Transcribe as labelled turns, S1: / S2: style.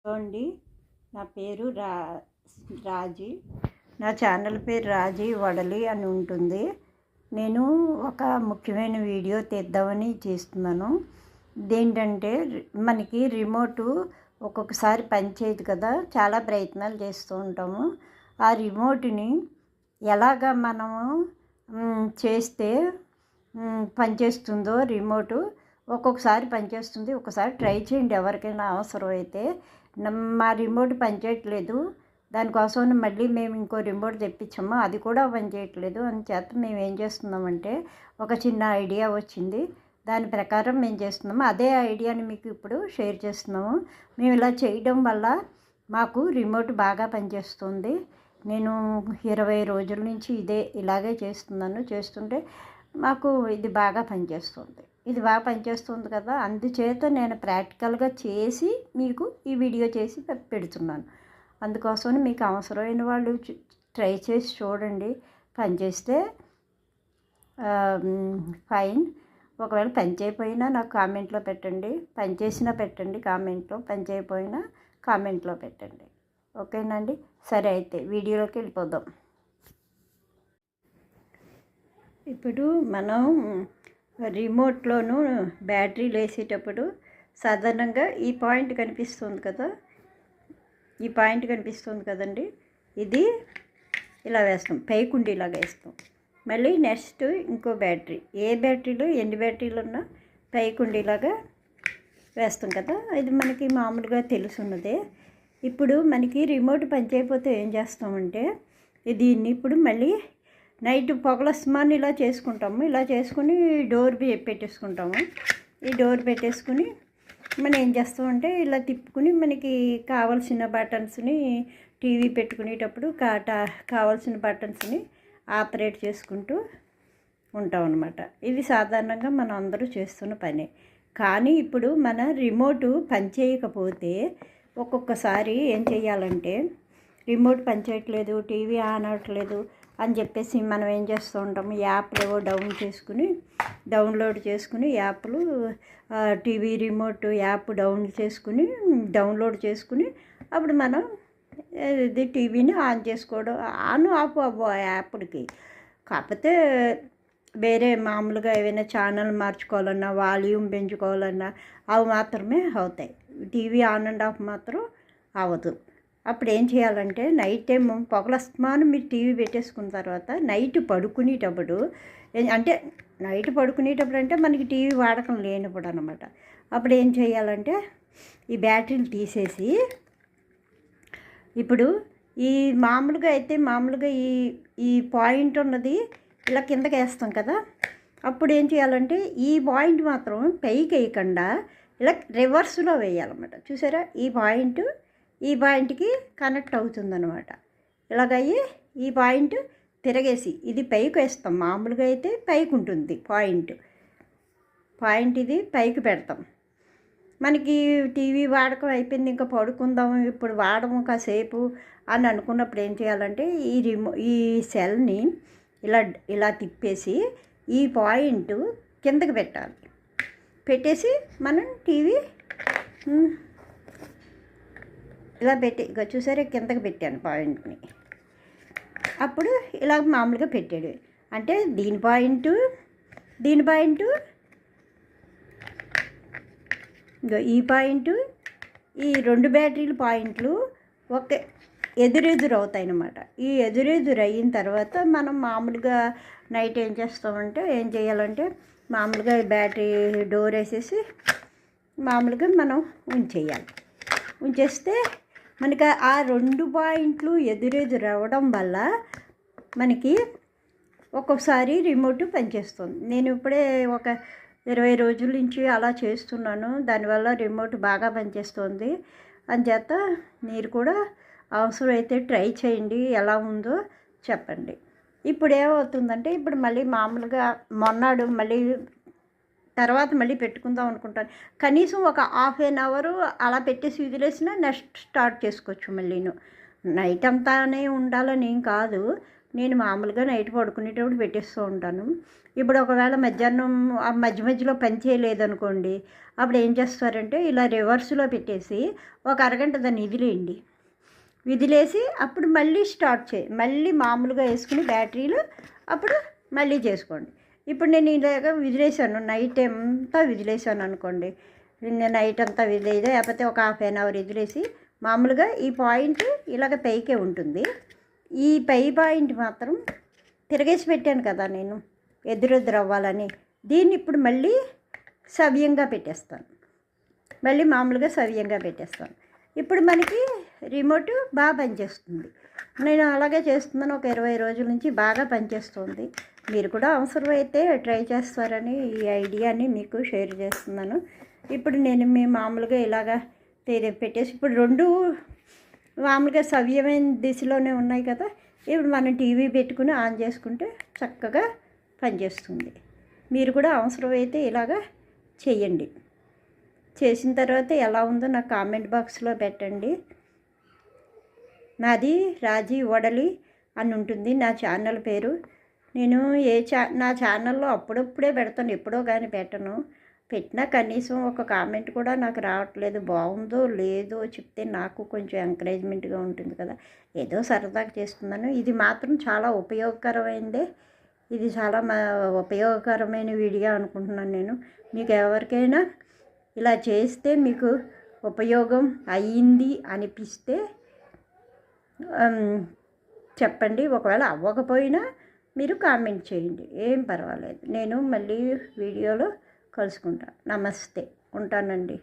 S1: Hello అండి, నా పేరు రాజీ. నా ఛానల్ పేరు రాజీ వడలి అని ఉంటుంది. నేను ఒక ముఖ్యమైన వీడియో తీద్దామని చేస్తున్నాను. ఇదేంటంటే, మనకి రిమోటు ఒక్కొక్కసారి పనిచేయదు కదా, చాలా ప్రయత్నాలు చేస్తూ ఉంటాము. ఆ రిమోట్ని ఎలాగ మనము చేస్తే పనిచేస్తుందో రిమోటు ఒక్కొక్కసారి పనిచేస్తుంది, ఒకసారి ట్రై చేయండి ఎవరికైనా అవసరమైతే. మా రిమోట్ పనిచేయట్లేదు, దానికోసం మళ్ళీ మేము ఇంకో రిమోట్ తెప్పించాము, అది కూడా పనిచేయట్లేదు. చేత మేము ఏం చేస్తున్నామంటే, ఒక చిన్న ఐడియా వచ్చింది, దాని ప్రకారం మేము చేస్తున్నాము. అదే ఐడియాని మీకు ఇప్పుడు షేర్ చేస్తున్నాము. మేము ఇలా చేయడం వల్ల మాకు రిమోట్ బాగా పనిచేస్తుంది. నేను 20 రోజుల నుంచి ఇలాగే చేస్తుంటే మాకు ఇది బాగా పనిచేస్తుంది. ఇది బాగా పనిచేస్తుంది కదా, అందుచేత నేను ప్రాక్టికల్గా చేసి మీకు ఈ వీడియో చేసి పెడుతున్నాను. అందుకోసం మీకు అవసరమైన వాళ్ళు ట్రై చేసి చూడండి. పనిచేస్తే ఫైన్, ఒకవేళ పని చేయకపోయినా నాకు కామెంట్లో పెట్టండి, పని చేసినా పెట్టండి కామెంట్లో, పని చేయకపోయినా కామెంట్లో పెట్టండి. ఓకేనండి, సరే అయితే వీడియోలోకి వెళ్ళిపోదాం. ఇప్పుడు మనం రిమోట్లోను బ్యాటరీలు వేసేటప్పుడు సాధారణంగా ఈ పాయింట్ కనిపిస్తుంది కదా, ఈ పాయింట్ కనిపిస్తుంది కదండి, ఇది ఇలా వేస్తాం, పైకుండీలాగా వేస్తాం. మళ్ళీ నెక్స్ట్ ఇంకో బ్యాటరీ, ఏ బ్యాటరీలు ఎన్ని బ్యాటరీలు ఉన్నా పైకుండీలాగా వేస్తాం కదా, ఇది మనకి మామూలుగా తెలుసున్నదే. ఇప్పుడు మనకి రిమోట్ పనిచేయకపోతే ఏం చేస్తామంటే, దీన్ని ఇప్పుడు మళ్ళీ నైట్ పొగలస్తమాన్ని ఇలా చేసుకుంటాము. ఇలా చేసుకుని డోర్ పెట్టేసుకుంటాము. ఈ డోర్ పెట్టేసుకుని మనం ఏం చేస్తామంటే, ఇలా తిప్పుకుని మనకి కావాల్సిన బటన్స్ని టీవీ పెట్టుకునేటప్పుడు కావాల్సిన బటన్స్ని ఆపరేట్ చేసుకుంటూ ఉంటాం అన్నమాట. ఇది సాధారణంగా మనం అందరూ చేస్తున్న పనే. కానీ ఇప్పుడు మన రిమోటు పనిచేయకపోతే ఒక్కొక్కసారి ఏం చేయాలంటే, రిమోట్ పనిచేయట్లేదు, టీవీ ఆన్ అవ్వట్లేదు అని చెప్పేసి మనం ఏం చేస్తూ ఉంటాము, యాప్లు ఏవో డౌన్లోడ్ చేసుకుని యాప్లు, టీవీ రిమోట్ యాప్ డౌన్లోడ్ చేసుకుని అప్పుడు మనం ఇది టీవీని ఆన్ చేసుకోవడం, ఆన్ ఆఫ్ అవ్వ యాప్కి. కాకపోతే వేరే మామూలుగా ఏవైనా ఛానల్ మార్చుకోవాలన్నా, వాల్యూమ్ పెంచుకోవాలన్నా అవి మాత్రమే అవుతాయి. టీవీ ఆన్ అండ్ ఆఫ్ మాత్రం అవ్వదు. అప్పుడు ఏం చేయాలంటే, నైట్ టైం పొగలస్తమానం మీరు టీవీ పెట్టేసుకున్న తర్వాత నైట్ పడుకునేటప్పుడు అంటే మనకి టీవీ వాడకం లేనప్పుడు అనమాట. అప్పుడు ఏం చేయాలంటే, ఈ బ్యాటరీలు తీసేసి, ఇప్పుడు ఈ మామూలుగా ఈ పాయింట్ ఉన్నది ఇలా కిందకి వేస్తాం కదా, అప్పుడు ఏం చేయాలంటే ఈ పాయింట్ మాత్రం పైకి వేయకుండా ఇలా రివర్స్లో వేయాలన్నమాట. చూసారా, ఈ పాయింట్కి కనెక్ట్ అవుతుందన్నమాట. ఇలాగయ్యి ఈ పాయింట్ తిరగేసి ఇది పైకి వేస్తాం. మామూలుగా అయితే పైకి ఉంటుంది పాయింట్ ఇది పైకి పెడతాం. మనకి టీవీ వాడకం అయిపోయింది, ఇంకా పడుకుందాం, ఇప్పుడు వాడము కాసేపు అని అనుకున్నప్పుడు ఏం చేయాలంటే, ఈ సెల్ని ఇలా తిప్పేసి ఈ పాయింట్ కిందకి పెట్టేసి మనం టీవీ ఇలా ఇక చూసారా, కిందకి పెట్టాను పాయింట్ని. అప్పుడు ఇలా మామూలుగా పెట్టాడు అంటే దీని పాయింట్ ఈ పాయింట్, ఈ రెండు బ్యాటరీల పాయింట్లు ఎదురెదురు అవుతాయి అన్నమాట. ఈ ఎదురెదురు అయిన తర్వాత మనం మామూలుగా నైట్ ఏం చేయాలంటే మామూలుగా బ్యాటరీ డోర్ వేసేసి మామూలుగా మనం ఉంచేస్తే మనకి ఆ రెండు పాయింట్లు ఎదురెదురు అవ్వడం వల్ల మనకి ఒక్కొక్కసారి రిమోట్ పనిచేస్తుంది. నేను ఇప్పుడే ఒక 20 రోజుల నుంచి అలా చేస్తున్నాను, దానివల్ల రిమోట్ బాగా పనిచేస్తుంది. అంచేత మీరు కూడా అవసరమైతే ట్రై చేయండి, ఎలా ఉందో చెప్పండి. ఇప్పుడు ఏమవుతుందంటే, ఇప్పుడు మళ్ళీ మామూలుగా మొన్నాడు తర్వాత మళ్ళీ పెట్టుకుందాం అనుకుంటాను. కనీసం ఒక ½ అవర్ అలా పెట్టేసి వదిలేసినా నెక్స్ట్ స్టార్ట్ చేసుకోవచ్చు. మళ్ళీను నైట్ అంతానే ఉండాలని ఏం కాదు, నేను మామూలుగా నైట్ పడుకునేటప్పుడు పెట్టేస్తూ ఉంటాను. ఇప్పుడు ఒకవేళ మధ్యాహ్నం ఆ మధ్య మధ్యలో పని చేయలేదనుకోండి, అప్పుడు ఏం చేస్తారంటే ఇలా రివర్స్లో పెట్టేసి ఒక అరగంట దాన్ని విదిలేసి అప్పుడు మళ్ళీ స్టార్ట్ మళ్ళీ మామూలుగా వేసుకుని బ్యాటరీలు అప్పుడు మళ్ళీ చేసుకోండి. ఇప్పుడు నేను ఇలాగ విదిలేసాను, నైట్ అంతా విదిలేసాను అనుకోండి, నేను నైట్ అంతా విదిలేదే లేకపోతే ఒక హాఫ్ అన్ అవర్ విదిలేసి మామూలుగా ఈ పాయింట్ ఇలాగ పైకే ఉంటుంది. ఈ పై పాయింట్ మాత్రం తిరగేసి పెట్టాను కదా నేను ఎదురెదురు అవ్వాలని, దీన్ని ఇప్పుడు మళ్ళీ సవ్యంగా పెట్టేస్తాను. మళ్ళీ మామూలుగా సవ్యంగా పెట్టేస్తాను. ఇప్పుడు మనకి రిమోట్ బాగా పనిచేస్తుంది. నేను అలాగే చేస్తున్నాను, ఒక 20 రోజుల నుంచి బాగా పనిచేస్తుంది. మీరు కూడా అవసరమైతే ట్రై చేస్తారని ఈ ఐడియాని మీకు షేర్ చేస్తున్నాను. ఇప్పుడు నేను మామూలుగా ఇలాగా పెట్టేసి ఇప్పుడు రెండు మామూలుగా సవ్యమైన దిశలోనే ఉన్నాయి కదా. ఇప్పుడు మనం టీవీ పెట్టుకుని ఆన్ చేసుకుంటే చక్కగా పనిచేస్తుంది. మీరు కూడా అవసరమైతే ఇలాగా చేయండి. చేసిన తర్వాత ఎలా ఉందో నాకు కామెంట్ బాక్స్లో పెట్టండి. నాది రాజీ వడలి అని ఉంటుంది నా ఛానల్ పేరు. నేను నా ఛానల్లో అప్పుడప్పుడే పెడతాను, ఎప్పుడో కానీ పెట్టినా కనీసం ఒక కామెంట్ కూడా నాకు రావట్లేదు. బాగుందో లేదో చెప్తే నాకు కొంచెం ఎంకరేజ్మెంట్గా ఉంటుంది కదా. ఏదో సరదాగా చేస్తున్నాను. ఇది మాత్రం చాలా ఉపయోగకరమైనదే. ఇది చాలా ఉపయోగకరమైన వీడియో అనుకుంటున్నాను నేను. మీకు ఎవరికైనా ఇలా చేస్తే మీకు ఉపయోగం అయ్యింది అనిపిస్తే చెప్పండి. ఒకవేళ అవ్వకపోయినా మీరు కామెంట్ చేయండి, ఏం పర్వాలేదు. నేను మళ్ళీ వీడియోలో కలుసుకుంటాను. నమస్తే, ఉంటానండి.